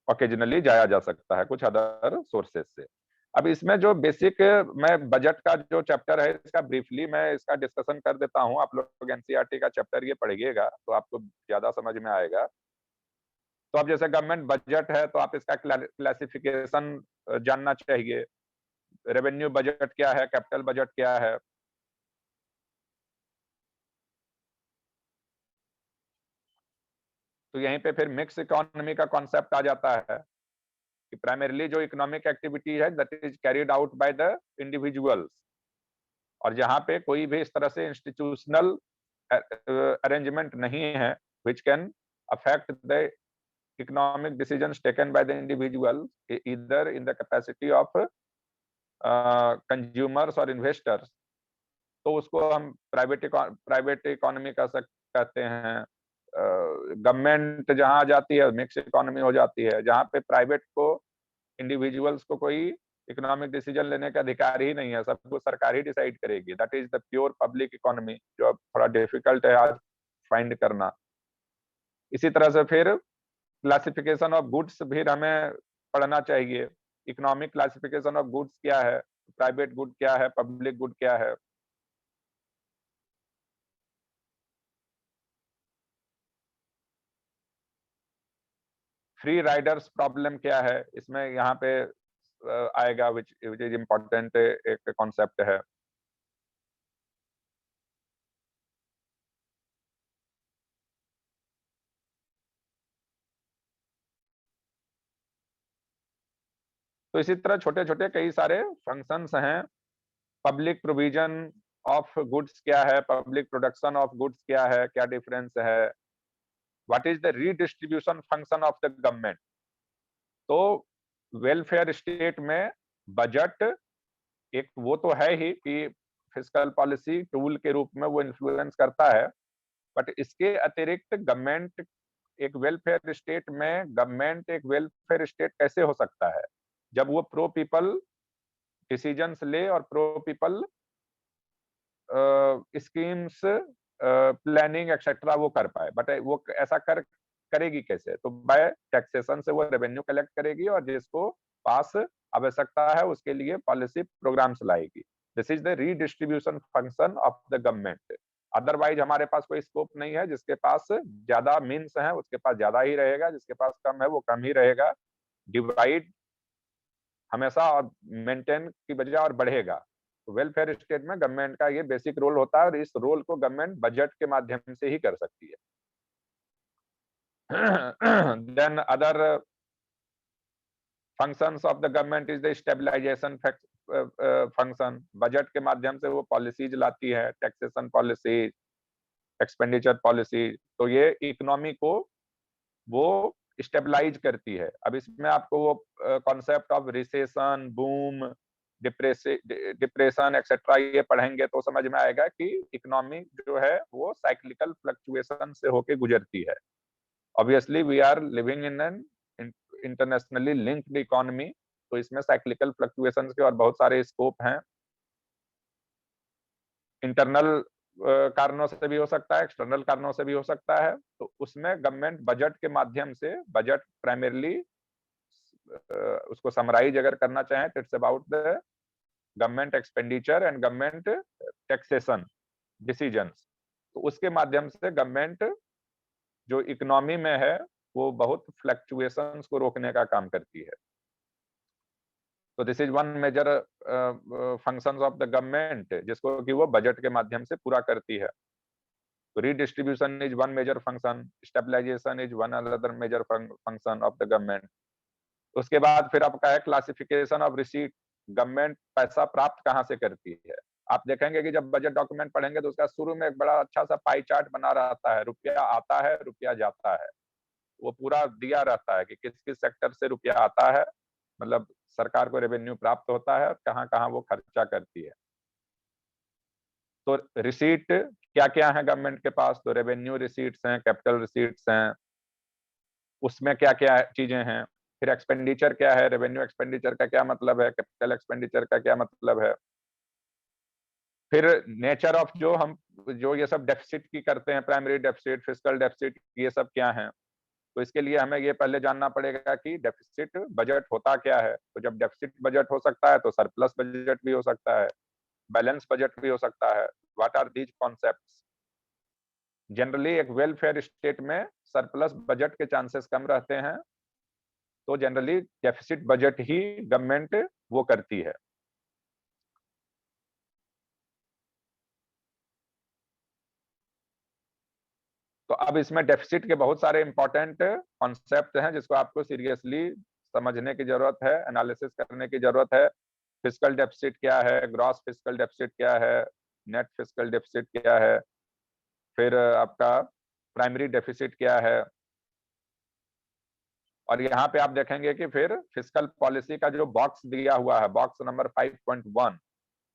ओकेजनली जाया जा सकता है कुछ अदर सोर्सेज से। अब इसमें जो बेसिक, मैं बजट का जो चैप्टर है इसका ब्रीफली मैं इसका डिस्कशन कर देता हूं। आप लोग एनसीईआरटी का चैप्टर ये पढ़िएगा तो आपको ज्यादा समझ में आएगा। तो अब जैसे गवर्नमेंट बजट है तो आप इसका क्लासिफिकेशन जानना चाहिए। रेवेन्यू बजट क्या है, कैपिटल बजट क्या है। तो यहीं पे फिर मिक्स इकोनॉमी का कॉन्सेप्ट आ जाता है कि प्राइमरीली जो इकोनॉमिक एक्टिविटी है that is carried out by the individuals, और जहां पे कोई भी इस तरह से इंस्टीट्यूशनल अरेंजमेंट नहीं है which can affect the economic decisions taken by the individual either in the capacity of consumers or investors, तो उसको हम प्राइवेट इकोनॉमी कहते हैं। गवर्नमेंट जहां जाती है मिक्स इकोनॉमी हो जाती है, जहां पे प्राइवेट को, इंडिविजुअल्स को कोई इकोनॉमिक डिसीजन लेने का अधिकार ही नहीं है, सब कुछ सरकार ही डिसाइड करेगी। That is the pure public economy, जो थोड़ा डिफिकल्ट है आज फाइंड करना। इसी तरह से फिर क्लासिफिकेशन ऑफ गुड्स भी हमें पढ़ना चाहिए। इकोनॉमिक क्लासिफिकेशन ऑफ गुड्स क्या है, प्राइवेट गुड क्या है, पब्लिक गुड क्या है। फ्री राइडर्स प्रॉब्लम क्या है, इसमें यहाँ पे आएगा, विच इज इम्पोर्टेंट एक कॉन्सेप्ट है। तो इसी तरह छोटे छोटे कई सारे फंक्शंस हैं। पब्लिक प्रोविजन ऑफ गुड्स क्या है, पब्लिक प्रोडक्शन ऑफ गुड्स क्या है, क्या डिफरेंस है, what is the redistribution function of the government. तो वेलफेयर स्टेट में बजट एक वो तो है ही कि फिस्कल पॉलिसी टूल के रूप में वो इन्फ्लुएंस करता है, बट इसके अतिरिक्त गवर्नमेंट एक वेलफेयर स्टेट में गवर्नमेंट एक वेलफेयर स्टेट कैसे हो सकता है, जब वो प्रो पीपल डिसीजंस ले और pro people schemes planning etcetera वो कर पाए। बट वो ऐसा करेगी कैसे? तो बाय टैक्सेशन से वो रेवेन्यू कलेक्ट करेगी और जिसको पास आवश्यकता है उसके लिए पॉलिसी प्रोग्राम्स लाएगी। This is the redistribution function of the government. Otherwise हमारे पास कोई स्कोप नहीं है। जिसके पास ज्यादा मीन्स है उसके पास ज्यादा ही रहेगा, जिसके पास कम है वो कम ही रहेगा। डिवाइड हमेशा और मेंटेन की बजाय और बढ़ेगा। तो वेलफेयर स्टेट में गवर्नमेंट का ये बेसिक रोल होता है और इस रोल को गवर्नमेंट बजट के माध्यम से ही कर सकती है। then other functions of the government is the stabilization function। Budget के माध्यम से वो पॉलिसीज लाती है, टैक्सेशन पॉलिसी, एक्सपेंडिचर पॉलिसी। तो ये इकोनॉमी को वो स्टेबलाइज करती है। अब इसमें आपको वो concept of recession, boom, depression etcetera ये पढ़ेंगे तो समझ में आएगा कि इकोनॉमी जो है वो साइक्लिकल फ्लक्चुएशन से होके गुजरती है। Obviously we are living in an internationally linked economy, तो इसमें साइक्लिकल फ्लक्चुएशंस के और बहुत सारे स्कोप हैं। इंटरनल कारणों से भी हो सकता है, एक्सटर्नल कारणों से भी हो सकता है। तो उसमें गवर्नमेंट बजट के माध्यम से, बजट प्राइमरली उसको समराइज अगर करना चाहें तो it's about the government expenditure and government taxation decisions. तो उसके माध्यम से गवर्नमेंट जो इकोनॉमी में है वो बहुत फ्लक्चुएशंस को रोकने का काम करती है। तो this is one major functions of the government, जिसको कि वो बजट के माध्यम से पूरा करती है। तो redistribution is one major function, stabilization is one another major function of the government. उसके बाद फिर आपका है क्लासिफिकेशन ऑफ रिसीट। गवर्नमेंट पैसा प्राप्त कहाँ से करती है? आप देखेंगे कि जब बजट डॉक्यूमेंट पढ़ेंगे तो उसका शुरू में एक बड़ा अच्छा सा पाई चार्ट बना रहता है, रुपया आता है, रुपया जाता है। वो पूरा दिया रहता है कि किस किस सेक्टर से रुपया आता है, मतलब सरकार को रेवेन्यू प्राप्त होता है और कहाँ कहाँ वो खर्चा करती है। तो रिसीट क्या क्या है गवर्नमेंट के पास? तो रेवेन्यू रिसीट्स हैं, कैपिटल रिसीट्स हैं, उसमें क्या क्या चीजें हैं। फिर एक्सपेंडिचर क्या है, रेवेन्यू एक्सपेंडिचर का क्या मतलब है, कैपिटल एक्सपेंडिचर का क्या मतलब है। फिर नेचर ऑफ जो ये सब डेफिसिट की करते हैं, प्राइमरी डेफिसिट, फिस्कल डेफिसिट, ये सब क्या है। तो इसके लिए हमें ये पहले जानना पड़ेगा कि डेफिसिट बजट होता क्या है। तो जब डेफिसिट बजट हो सकता है तो सरप्लस बजट भी हो सकता है, बैलेंस बजट भी हो सकता है। What are these concepts? Generally एक वेलफेयर स्टेट में सरप्लस बजट के चांसेस कम रहते हैं, तो जनरली डेफिसिट बजट ही गवर्नमेंट वो करती है। तो अब इसमें डेफिसिट के बहुत सारे इंपॉर्टेंट कॉन्सेप्ट हैं जिसको आपको सीरियसली समझने की जरूरत है, एनालिसिस करने की जरूरत है। फिस्कल डेफिसिट क्या है, ग्रॉस फिस्कल डेफिसिट क्या है, नेट फिस्कल डेफिसिट क्या है, फिर आपका प्राइमरी डेफिसिट क्या है। और यहाँ पे आप देखेंगे कि फिर फिस्कल पॉलिसी का जो बॉक्स दिया हुआ है, बॉक्स नंबर 5.1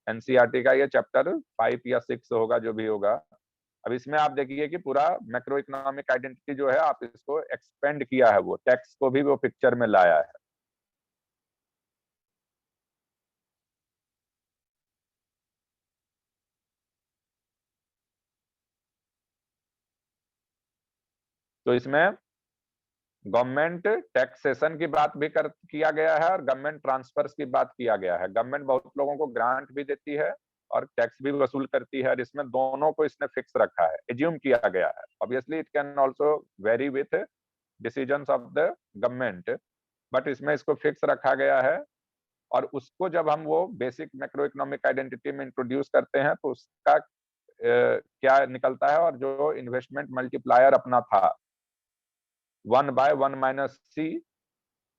एनसीईआरटी का, ये चैप्टर 5 या 6 होगा जो भी होगा। अब इसमें आप देखिए कि पूरा मैक्रो इकोनॉमिक आइडेंटिटी जो है, आप इसको एक्सपेंड किया है, वो टैक्स को भी वो पिक्चर में लाया है। तो इसमें गवर्नमेंट टैक्सेशन की बात भी किया गया है और गवर्नमेंट ट्रांसफर्स की बात किया गया है। गवर्नमेंट बहुत लोगों को ग्रांट भी देती है और टैक्स भी वसूल करती है, और इसमें दोनों को इसने फिक्स रखा है, एज्यूम किया गया है। Obviously it can also very with decisions of the government, but इसमें इसको फिक्स रखा गया है। और उसको जब हम वो बेसिक मैक्रो इकोनॉमिक आइडेंटिटी में इंट्रोड्यूस करते हैं तो उसका क्या निकलता है, और जो इन्वेस्टमेंट मल्टीप्लायर अपना था 1/1 - C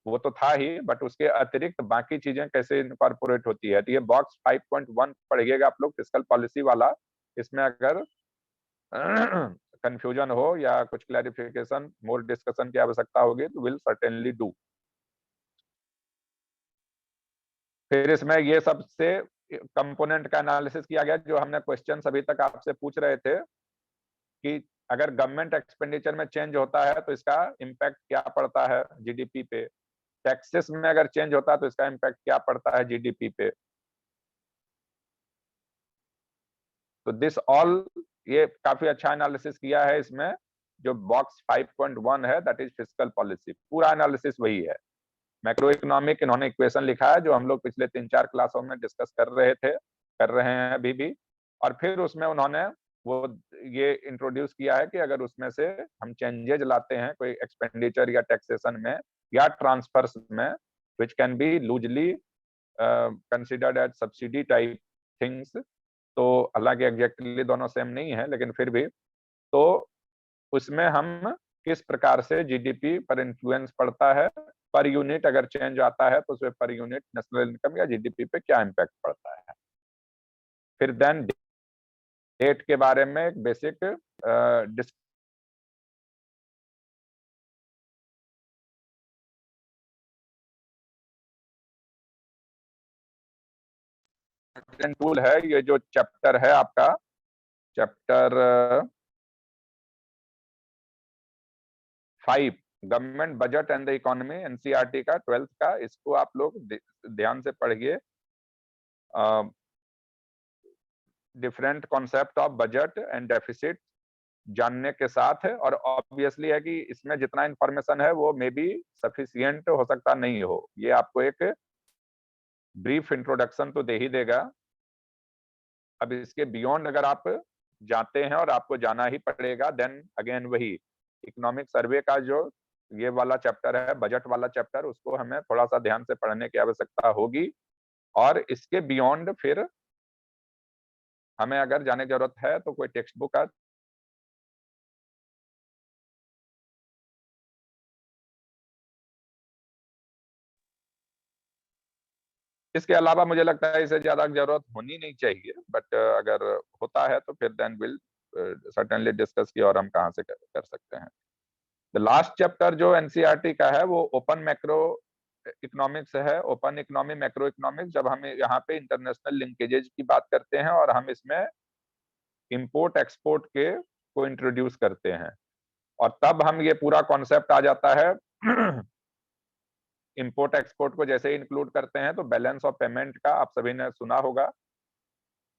वो तो था ही, बट उसके अतिरिक्त बाकी चीजें कैसे इनकॉर्पोरेट होती है। तो ये बॉक्स 5.1 पढ़िएगा आप लोग, फिस्कल पॉलिसी वाला। इसमें अगर कंफ्यूजन हो या कुछ क्लैरिफिकेशन, मोर डिस्कशन की आवश्यकता होगी तो विल सर्टेनली डू। फिर इसमें ये सबसे कंपोनेंट का एनालिसिस किया गया, जो हमने क्वेश्चन अभी तक आपसे पूछ रहे थे कि अगर गवर्नमेंट एक्सपेंडिचर में चेंज होता है तो इसका इम्पैक्ट क्या पड़ता है जीडीपी पे, टैक्सेस में अगर चेंज होता है तो इसका इम्पैक्ट क्या पड़ता है जीडीपी पे। तो दिस ऑल, ये काफी अच्छा एनालिसिस किया है इसमें। जो बॉक्स 5.1 है दैट इज फिस्कल पॉलिसी, पूरा एनालिसिस वही है। मैक्रो इकोनॉमिक इन्होंने इक्वेशन लिखा है जो हम लोग पिछले 3-4 क्लासों में डिस्कस कर रहे थे, कर रहे हैं अभी भी। और फिर उसमें उन्होंने वो ये इंट्रोड्यूस किया है कि अगर उसमें से हम चेंजेज लाते हैं कोई एक्सपेंडिचर या टैक्सेशन में या ट्रांसफर्स में, which can be loosely considered as subsidy type things, तो हालांकि एग्जैक्टली दोनों सेम नहीं है लेकिन फिर भी, तो उसमें हम किस प्रकार से जीडीपी पर इन्फ्लुएंस पड़ता है, पर यूनिट अगर चेंज आता है तो उसमें पर यूनिट नेशनल इनकम या जीडीपी पे क्या इम्पैक्ट पड़ता है। फिर देन डेट के बारे में एक बेसिक टूल है। ये जो चैप्टर है आपका, chapter 5 government budget and the economy, NCERT का 12th का, इसको आप लोग ध्यान से पढ़िए। Different concept of budget and deficit जानने के साथ है, और ऑब्वियसली है कि इसमें जितना इंफॉर्मेशन है वो मे बी सफिशियंट हो सकता नहीं हो। ये आपको एक ब्रीफ इंट्रोडक्शन तो दे ही देगा। अब इसके बियॉन्ड अगर आप जाते हैं, और आपको जाना ही पड़ेगा, देन अगेन वही इकोनॉमिक सर्वे का जो ये वाला चैप्टर है, बजट वाला चैप्टर, उसको हमें थोड़ा सा ध्यान से पढ़ने की आवश्यकता होगी। और इसके बियॉन्ड फिर हमें अगर जाने की जरूरत है तो कोई टेक्स्ट बुक का इसके अलावा मुझे लगता है इसे ज्यादा जरूरत होनी नहीं चाहिए, बट अगर होता है तो फिर देन विल सर्टेनली डिस्कस की और हम कहाँ से कर सकते हैं। द लास्ट चैप्टर जो एनसीईआरटी का है वो ओपन मैक्रो इकोनॉमिक्स है, ओपन इकोनॉमी मैक्रो इकोनॉमिक्स। जब हम यहाँ पे इंटरनेशनल लिंकेजेज की बात करते हैं और हम इसमें इंपोर्ट एक्सपोर्ट के को इंट्रोड्यूस करते हैं, और तब हम ये पूरा कॉन्सेप्ट आ जाता है। इंपोर्ट एक्सपोर्ट को जैसे इंक्लूड करते हैं तो बैलेंस ऑफ पेमेंट का आप सभी ने सुना होगा।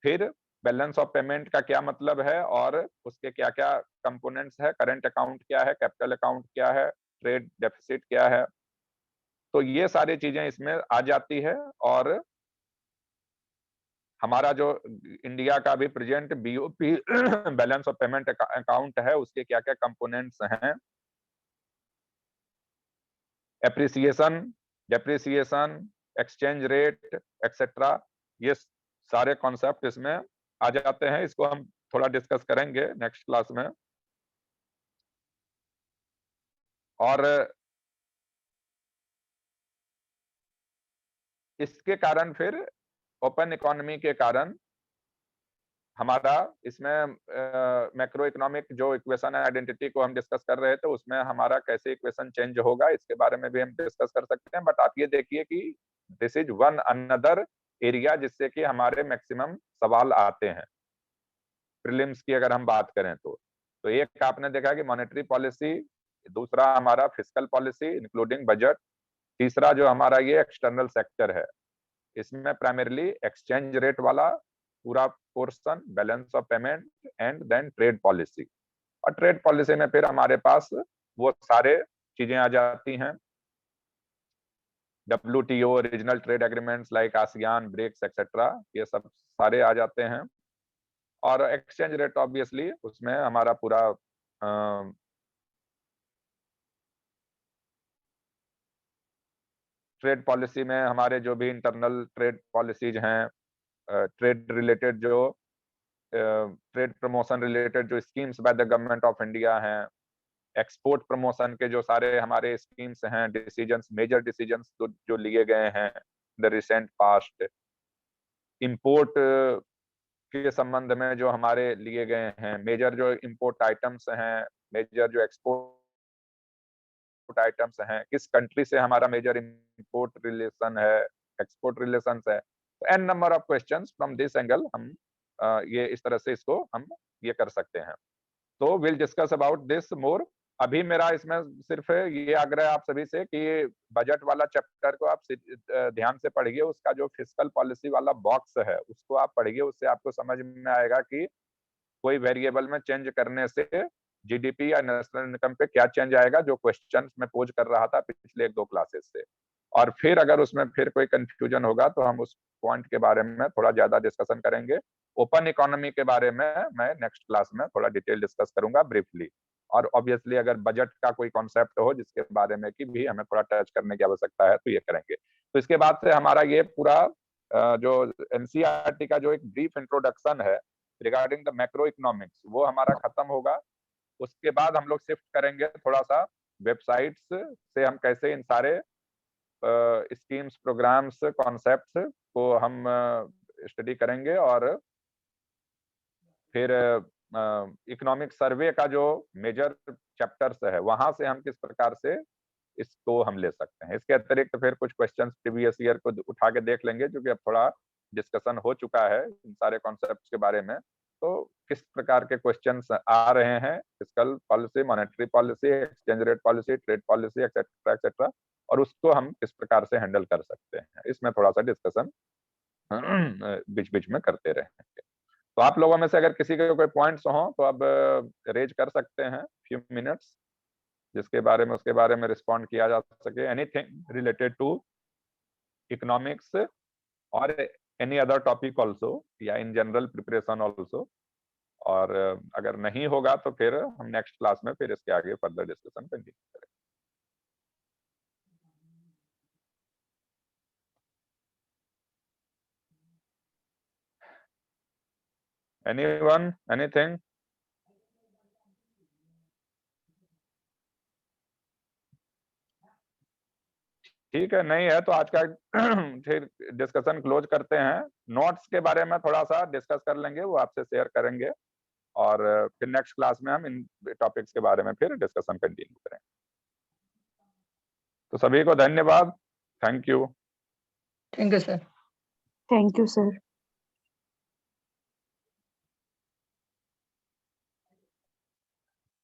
फिर बैलेंस ऑफ पेमेंट का क्या मतलब है और उसके क्या क्या कंपोनेंट्स है, करंट अकाउंट क्या है, कैपिटल अकाउंट क्या है, ट्रेड डेफिसिट क्या है, तो ये सारी चीजें इसमें आ जाती है। और हमारा जो इंडिया का भी present BOP balance of payment account है, उसके क्या क्या कंपोनेंट्स हैं, appreciation, depreciation, exchange rate etcetera, ये सारे कॉन्सेप्ट इसमें आ जाते हैं। इसको हम थोड़ा डिस्कस करेंगे नेक्स्ट क्लास में। और इसके कारण फिर ओपन इकोनॉमी के कारण हमारा इसमें मैक्रो इकोनॉमिक जो इक्वेशन आइडेंटिटी को हम डिस्कस कर रहे थे, उसमें हमारा कैसे इक्वेशन चेंज होगा इसके बारे में भी हम डिस्कस कर सकते हैं। बट आप ये देखिए कि this is one another area जिससे कि हमारे मैक्सिमम सवाल आते हैं प्रीलिम्स की अगर हम बात करें तो एक आपने देखा कि मॉनेटरी पॉलिसी, दूसरा हमारा फिस्कल पॉलिसी इंक्लूडिंग बजट, तीसरा जो हमारा ये एक्सटर्नल सेक्टर है, इसमें प्राइमरीली एक्सचेंज रेट वाला पूरा portion, balance of payment and then trade policy. और ट्रेड पॉलिसी में फिर हमारे पास वो सारे चीजें आ जाती हैं, WTO, regional trade agreements like ASEAN, BRICS etcetera, ये सब सारे आ जाते हैं। और एक्सचेंज रेट ऑब्वियसली उसमें हमारा पूरा ट्रेड पॉलिसी में हमारे जो भी इंटरनल ट्रेड पॉलिसीज हैं, ट्रेड रिलेटेड जो ट्रेड प्रमोशन रिलेटेड जो schemes bye the government of India हैं, एक्सपोर्ट प्रमोशन के जो सारे हमारे स्कीम्स हैं, डिसीजंस, मेजर डिसीजंस जो लिए गए हैं द रिसेंट पास्ट, इंपोर्ट के संबंध में जो हमारे लिए गए हैं, मेजर जो इंपोर्ट आइटम्स हैं, मेजर जो एक्सपोर्ट आइटम्स हैं, किस कंट्री से हमारा मेजर इंपोर्ट रिलेशन है, एक्सपोर्ट रिलेशंस है, तो an number of questions from this angle हम ये इस तरह से इसको हम ये कर सकते हैं। तो will discuss about this more. अभी मेरा इसमें सिर्फ ये आग्रह आप सभी से कि बजट वाला चैप्टर को आप ध्यान से पढ़िए, उसका जो फिस्कल पॉलिसी वाला बॉक्स है उसको आप पढ़िए, उससे आपको समझ में आएगा कि कोई वेरिएबल में चेंज करने से जीडीपी या नेशनल इनकम पे क्या चेंज आएगा, जो क्वेश्चन में पोज कर रहा था पिछले 1-2 क्लासेस से। और फिर अगर उसमें फिर कोई कंफ्यूजन होगा तो हम उस पॉइंट के बारे में थोड़ा ज्यादा डिस्कशन करेंगे। ओपन इकोनॉमी के बारे में मैं नेक्स्ट क्लास में थोड़ा डिटेल डिस्कस करूंगा ब्रीफली। और ऑब्वियसली अगर बजट का कोई कॉन्सेप्ट हो जिसके बारे में कि भी हमें थोड़ा टच करने की आवश्यकता है तो ये करेंगे। तो इसके बाद से हमारा ये पूरा जो एनसीईआरटी का जो एक ब्रीफ इंट्रोडक्शन है रिगार्डिंग द मैक्रो इकोनॉमिक्स वो हमारा खत्म होगा। उसके बाद हम लोग शिफ्ट करेंगे थोड़ा सा वेबसाइट्स से हम कैसे इन सारे स्कीम्स, प्रोग्राम्स, कॉन्सेप्ट्स को हम स्टडी करेंगे और फिर इकोनॉमिक सर्वे का जो मेजर चैप्टर्स है वहां से हम किस प्रकार से इसको हम ले सकते हैं। इसके अतिरिक्त फिर कुछ क्वेश्चंस प्रीवियस ईयर को उठा के देख लेंगे, क्योंकि अब थोड़ा डिस्कशन हो चुका है इन सारे कॉन्सेप्ट्स के बारे में। तो किस प्रकार के क्वेश्चंस आ रहे हैं, fiscal policy, monetary policy, exchange rate policy, trade policy, etcetera etcetera, और उसको हम किस प्रकार से हैंडल कर सकते हैं, इसमें थोड़ा सा डिस्कशन बीच बीच में करते रहेंगे। तो आप लोगों में से अगर किसी के कोई पॉइंट्स हो तो अब रेज कर सकते हैं फ्यू मिनट्स, जिसके बारे में उसके बारे में रिस्पॉन्ड किया जा सके। एनीथिंग रिलेटेड टू इकोनॉमिक्स और एनी अदर टॉपिक ऑल्सो, या इन जनरल प्रिपरेशन ऑल्सो। और अगर नहीं होगा तो फिर हम नेक्स्ट क्लास में फिर इसके आगे फर्दर डिस्कशन कंटिन्यू करेंगे। Anyone, anything? ठीक है, नहीं है तो आज का फिर डिस्कशन क्लोज करते हैं। नोट्स के बारे में थोड़ा सा डिस्कस कर लेंगे, वो आपसे शेयर करेंगे, और फिर नेक्स्ट क्लास में हम इन टॉपिक्स के बारे में फिर डिस्कशन कंटिन्यू करेंगे। तो सभी को धन्यवाद, thank you. Thank you sir. Thank you sir.